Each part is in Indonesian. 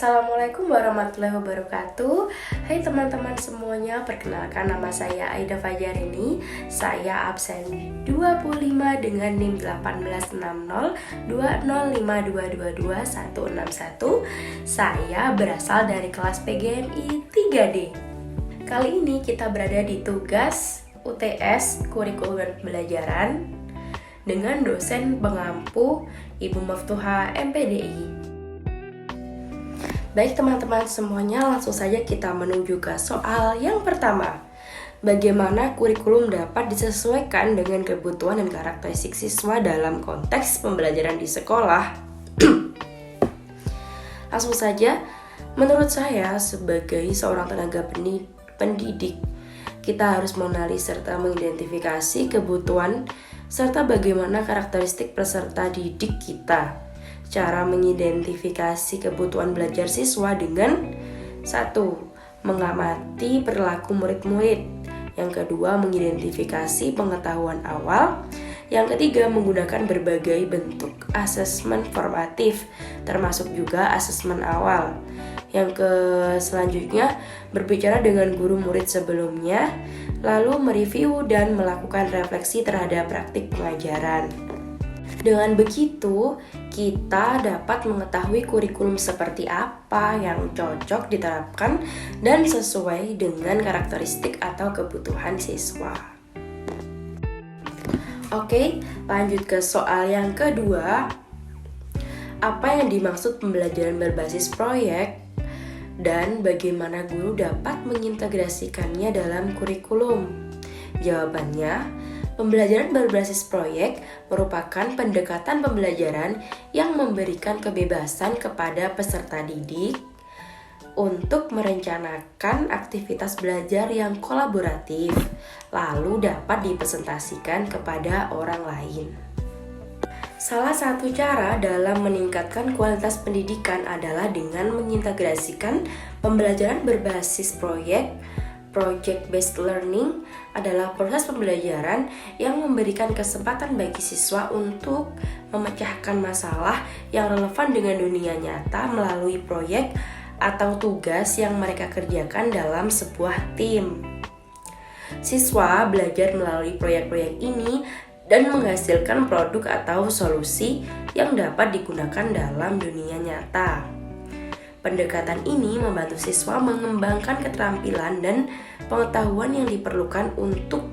Assalamualaikum warahmatullahi wabarakatuh. Hai teman-teman semuanya, perkenalkan nama saya Aida Fajarini. Saya absen 25 dengan NIM 18602052222161. Saya berasal dari kelas PGMI 3D. Kali ini kita berada di tugas UTS Kurikulum dan Pembelajaran dengan dosen pengampu Ibu Maftuha MPDI. Baik teman-teman semuanya, langsung saja kita menuju ke soal yang pertama. Bagaimana kurikulum dapat disesuaikan dengan kebutuhan dan karakteristik siswa dalam konteks pembelajaran di sekolah? Langsung saja, menurut saya sebagai seorang tenaga pendidik, kita harus mengenali serta mengidentifikasi kebutuhan serta bagaimana karakteristik peserta didik kita. Cara mengidentifikasi kebutuhan belajar siswa dengan 1. Mengamati perilaku murid-murid. Yang kedua, mengidentifikasi pengetahuan awal. Yang ketiga, menggunakan berbagai bentuk asesmen formatif, termasuk juga asesmen awal. Yang selanjutnya, berbicara dengan guru murid sebelumnya, lalu mereview dan melakukan refleksi terhadap praktik pengajaran. Dengan begitu, kita dapat mengetahui kurikulum seperti apa yang cocok diterapkan dan sesuai dengan karakteristik atau kebutuhan siswa. Oke, lanjut ke soal yang kedua. Apa yang dimaksud pembelajaran berbasis proyek dan bagaimana guru dapat mengintegrasikannya dalam kurikulum? Jawabannya, pembelajaran berbasis proyek merupakan pendekatan pembelajaran yang memberikan kebebasan kepada peserta didik untuk merencanakan aktivitas belajar yang kolaboratif, lalu dapat dipresentasikan kepada orang lain. Salah satu cara dalam meningkatkan kualitas pendidikan adalah dengan mengintegrasikan pembelajaran berbasis proyek. Project-based learning adalah proses pembelajaran yang memberikan kesempatan bagi siswa untuk memecahkan masalah yang relevan dengan dunia nyata melalui proyek atau tugas yang mereka kerjakan dalam sebuah tim. Siswa belajar melalui proyek-proyek ini dan menghasilkan produk atau solusi yang dapat digunakan dalam dunia nyata. Pendekatan ini membantu siswa mengembangkan keterampilan dan pengetahuan yang diperlukan untuk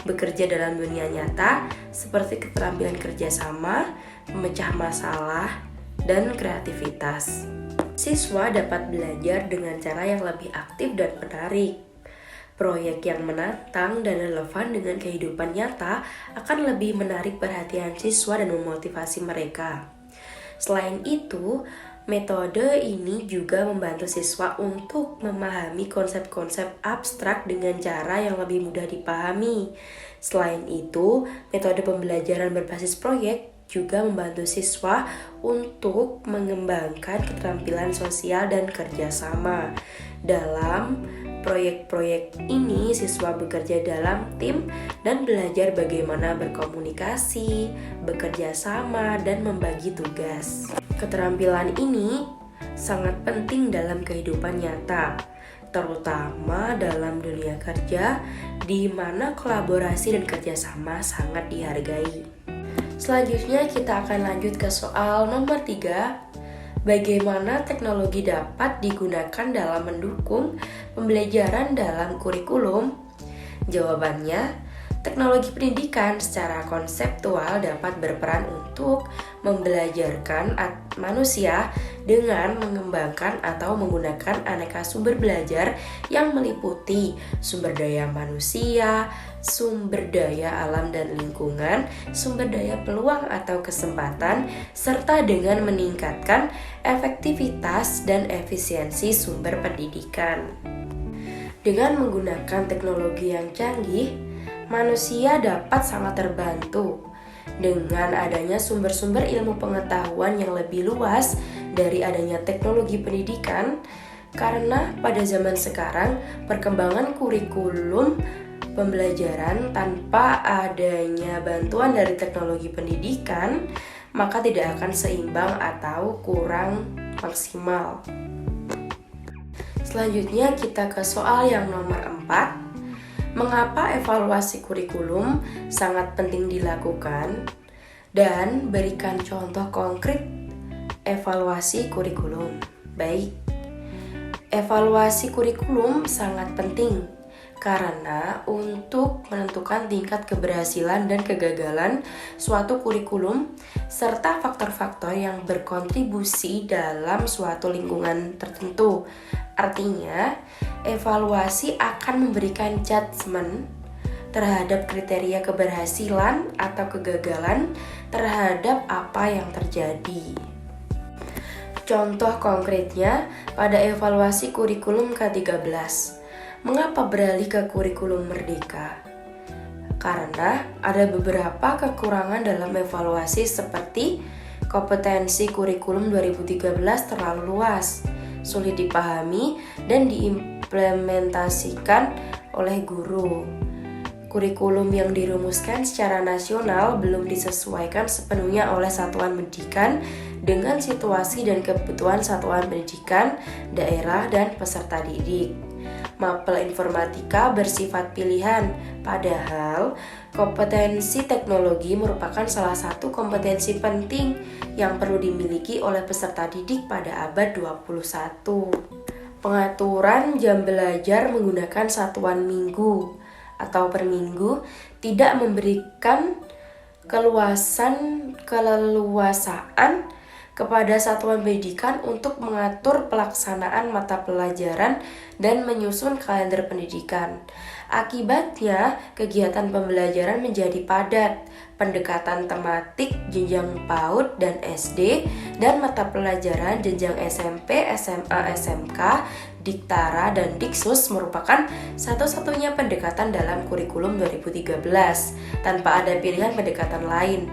bekerja dalam dunia nyata, seperti keterampilan kerjasama, memecah masalah, dan kreativitas. Siswa dapat belajar dengan cara yang lebih aktif dan menarik. Proyek yang menantang dan relevan dengan kehidupan nyata akan lebih menarik perhatian siswa dan memotivasi mereka. Selain itu, metode ini juga membantu siswa untuk memahami konsep-konsep abstrak dengan cara yang lebih mudah dipahami. Selain itu, metode pembelajaran berbasis proyek juga membantu siswa untuk mengembangkan keterampilan sosial dan kerjasama. Dalam proyek-proyek ini, siswa bekerja dalam tim dan belajar bagaimana berkomunikasi, bekerja sama, dan membagi tugas. Keterampilan ini sangat penting dalam kehidupan nyata, terutama dalam dunia kerja di mana kolaborasi dan kerjasama sangat dihargai. Selanjutnya kita akan lanjut ke soal nomor 3. Bagaimana teknologi dapat digunakan dalam mendukung pembelajaran dalam kurikulum? Jawabannya, teknologi pendidikan secara konseptual dapat berperan untuk membelajarkan manusia dengan mengembangkan atau menggunakan aneka sumber belajar yang meliputi sumber daya manusia, sumber daya alam dan lingkungan, sumber daya peluang atau kesempatan, serta dengan meningkatkan efektivitas dan efisiensi sumber pendidikan. Dengan menggunakan teknologi yang canggih, manusia dapat sangat terbantu dengan adanya sumber-sumber ilmu pengetahuan yang lebih luas dari adanya teknologi pendidikan, karena pada zaman sekarang perkembangan kurikulum pembelajaran tanpa adanya bantuan dari teknologi pendidikan maka tidak akan seimbang atau kurang maksimal. Selanjutnya kita ke soal yang nomor 4. Mengapa evaluasi kurikulum sangat penting dilakukan? Dan berikan contoh konkret evaluasi kurikulum. Baik, evaluasi kurikulum sangat penting karena untuk menentukan tingkat keberhasilan dan kegagalan suatu kurikulum serta faktor-faktor yang berkontribusi dalam suatu lingkungan tertentu. Artinya, evaluasi akan memberikan judgement terhadap kriteria keberhasilan atau kegagalan terhadap apa yang terjadi. Contoh konkretnya pada evaluasi kurikulum K13. Mengapa beralih ke kurikulum merdeka? Karena ada beberapa kekurangan dalam evaluasi seperti kompetensi kurikulum 2013 terlalu luas, sulit dipahami dan diimplementasikan oleh guru. Kurikulum yang dirumuskan secara nasional belum disesuaikan sepenuhnya oleh satuan pendidikan dengan situasi dan kebutuhan satuan pendidikan, daerah, dan peserta didik. Mapel informatika bersifat pilihan, padahal kompetensi teknologi merupakan salah satu kompetensi penting yang perlu dimiliki oleh peserta didik pada abad 21. Pengaturan jam belajar menggunakan satuan minggu atau per minggu tidak memberikan keleluasaan kepada satuan pendidikan untuk mengatur pelaksanaan mata pelajaran dan menyusun kalender pendidikan. Akibatnya, kegiatan pembelajaran menjadi padat, pendekatan tematik jenjang PAUD dan SD, dan mata pelajaran jenjang SMP, SMA, SMK, Diktara, dan Diksus merupakan satu-satunya pendekatan dalam kurikulum 2013, tanpa ada pilihan pendekatan lain.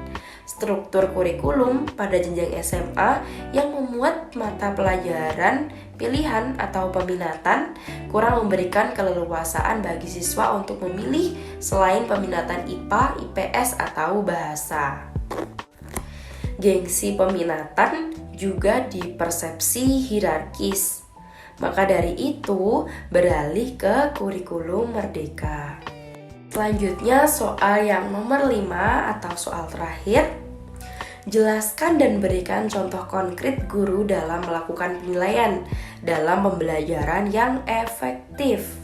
Struktur kurikulum pada jenjang SMA yang memuat mata pelajaran pilihan atau peminatan kurang memberikan keleluasaan bagi siswa untuk memilih selain peminatan IPA, IPS, atau bahasa. Gengsi peminatan juga dipersepsi hierarkis. Maka dari itu beralih ke kurikulum merdeka. Selanjutnya soal yang nomor 5 atau soal terakhir. Jelaskan dan berikan contoh konkret guru dalam melakukan penilaian dalam pembelajaran yang efektif.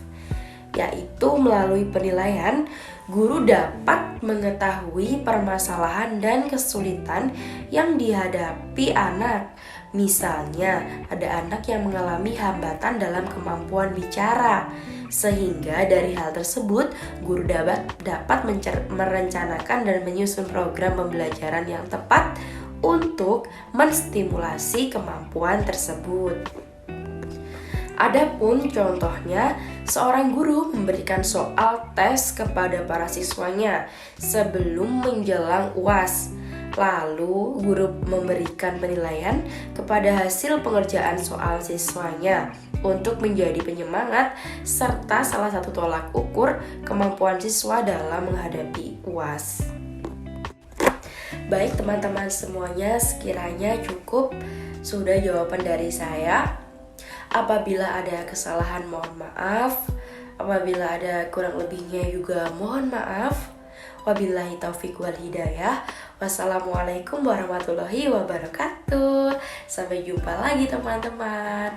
Yaitu melalui penilaian, guru dapat mengetahui permasalahan dan kesulitan yang dihadapi anak. Misalnya, ada anak yang mengalami hambatan dalam kemampuan bicara. Sehingga dari hal tersebut, guru dapat merencanakan dan menyusun program pembelajaran yang tepat untuk menstimulasi kemampuan tersebut. Adapun contohnya, seorang guru memberikan soal tes kepada para siswanya sebelum menjelang UAS. Lalu, guru memberikan penilaian kepada hasil pengerjaan soal siswanya untuk menjadi penyemangat serta salah satu tolak ukur kemampuan siswa dalam menghadapi UAS. Baik teman-teman semuanya, sekiranya cukup sudah jawaban dari saya. Apabila ada kesalahan mohon maaf, apabila ada kurang lebihnya juga mohon maaf. Wabillahi taufiq wal hidayah. Wassalamualaikum warahmatullahi wabarakatuh. Sampai jumpa lagi teman-teman.